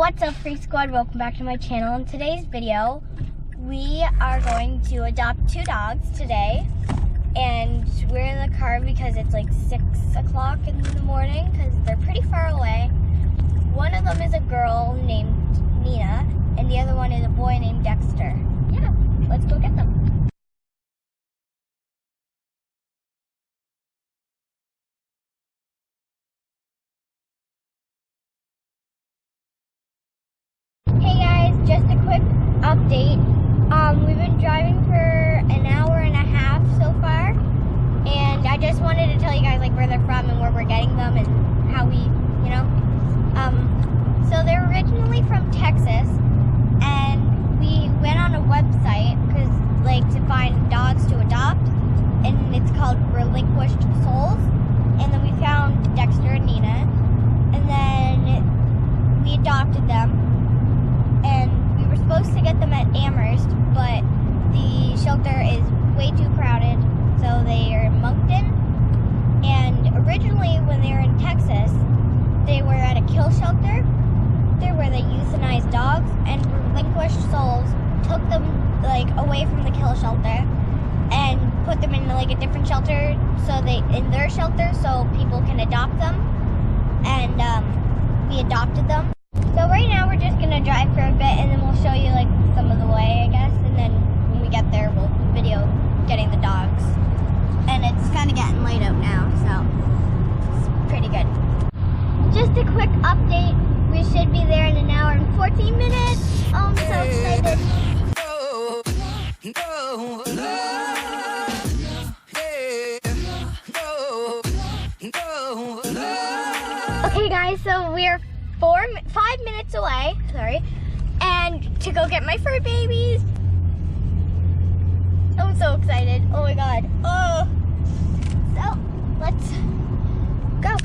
What's up, Freak Squad? Welcome back to my channel. In today's video, we are going to adopt 2 dogs today. And we're in the car because it's like 6 o'clock in the morning because they're pretty far away. One of them is a girl named Nina, and the other one is a boy named Dexter. Yeah, let's go get them. Hey guys, just a quick update. We've been driving for an hour and a half so far, and I just wanted to tell you guys like where they're from and where we're getting them and how we, so they're originally from Texas, and we went on a website to find dogs to adopt, and it's called Relinquished Souls, and then we found Dexter and Nina, and then we adopted them. And we were supposed to get them at Amherst, but the shelter is way too crowded, so they are in Moncton. And originally, when they were in Texas, they were at a kill shelter there where they euthanized dogs, and Relinquished Souls took them away from the kill shelter and put them in a different shelter, in their shelter, so people can adopt them. And we adopted them. So right now we're just gonna drive for a bit, and then we'll show you some of the way, I guess, and then when we get there we'll video getting the dogs. And it's kind of getting late out now, so it's pretty good. Just a quick update, we should be there in an hour and 14 minutes. Oh, I'm so excited. Okay guys, so we're 5 minutes away, and to go get my fur babies. I'm so excited. Oh my god. Oh. So, let's go.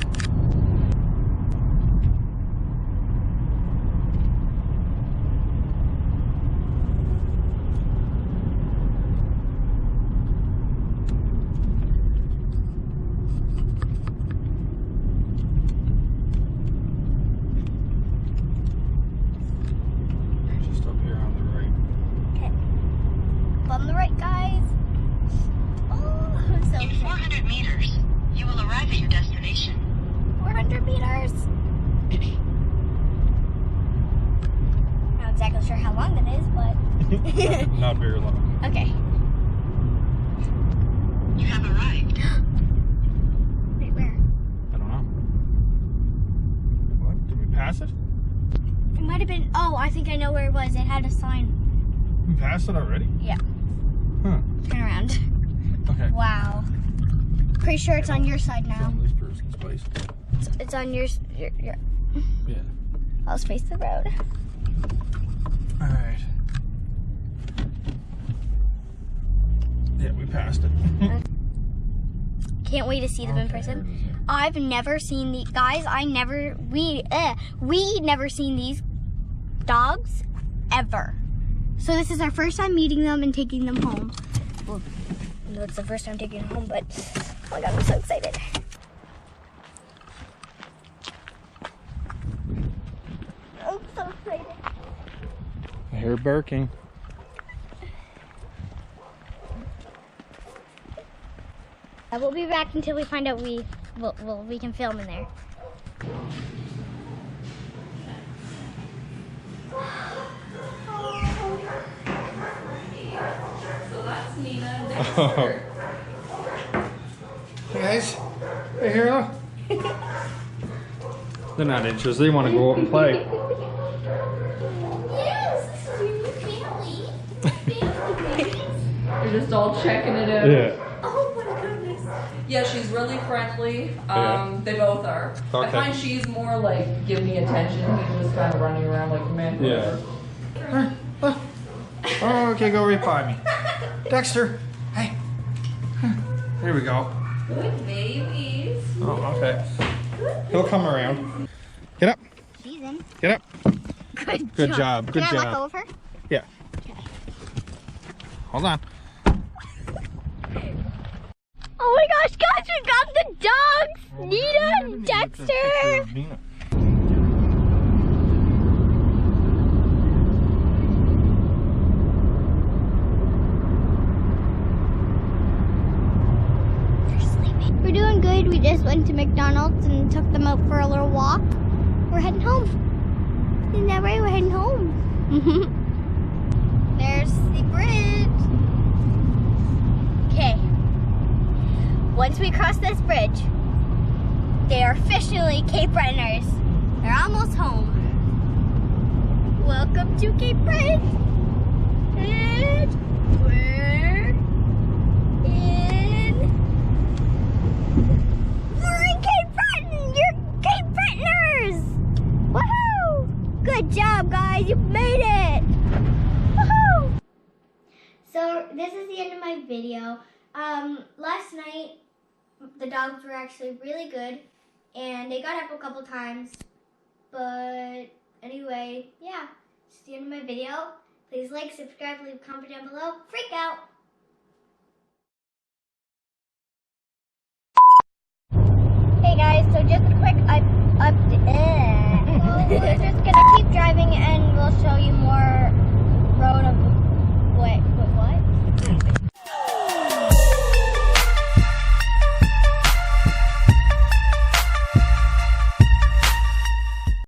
On the right, guys. Oh, I'm so excited. In 400 meters, you will arrive at your destination. 400 meters. Not exactly sure how long that is, but not very long. Okay. You have arrived. Wait, where? I don't know. What? Did we pass it? It might have been. Oh, I think I know where it was. It had a sign. We passed it already? Yeah. Huh. Turn around. Okay. Wow. Pretty sure it's on your side now. Film this person's place. It's on your. Yeah. I'll just face the road. All right. Yeah, we passed it. Can't wait to see them in person. I've never seen the guys. We never seen these dogs ever. So this is our first time meeting them and taking them home. Well, no, it's the first time taking them home, but oh my god, I'm so excited. I'm so excited. I hear barking. We'll be back until we find out we can film in there. So that's Nina and Dexter. Hey guys, hey here. They're not interested. They want to go out and play. Yes, this is your new family. They're just all checking it out. Yeah. Oh my goodness. Yeah, she's really friendly. Yeah. They both are. Okay. I find she's more give me attention. He's just kind of running around like a man. Yeah. Oh, okay, go right by me. Dexter, hey. Here we go. Good babies. Oh, okay. He'll come around. Get up. She's in. Get up. Good job. Good Can I let job. go of her? Yeah. Okay. Hold on. Oh my gosh, guys, we got the dogs! Nina and Dexter! We just went to McDonald's and took them out for a little walk. We're heading home. Isn't that right? We're heading home. There's the bridge. Okay. Once we cross this bridge, they are officially Cape Bretoners. They're almost home. Welcome to Cape Breton. And we're in Cape Breton. You're Cape Bretoners. Woohoo! Good job, guys. You made it. Woohoo! So this is the end of my video. Last night the dogs were actually really good, and they got up a couple times. But anyway, yeah, it's the end of my video. Please like, subscribe, leave a comment down below. Freak out! Hey guys, so just a quick so we're just gonna keep driving and we'll show you more road of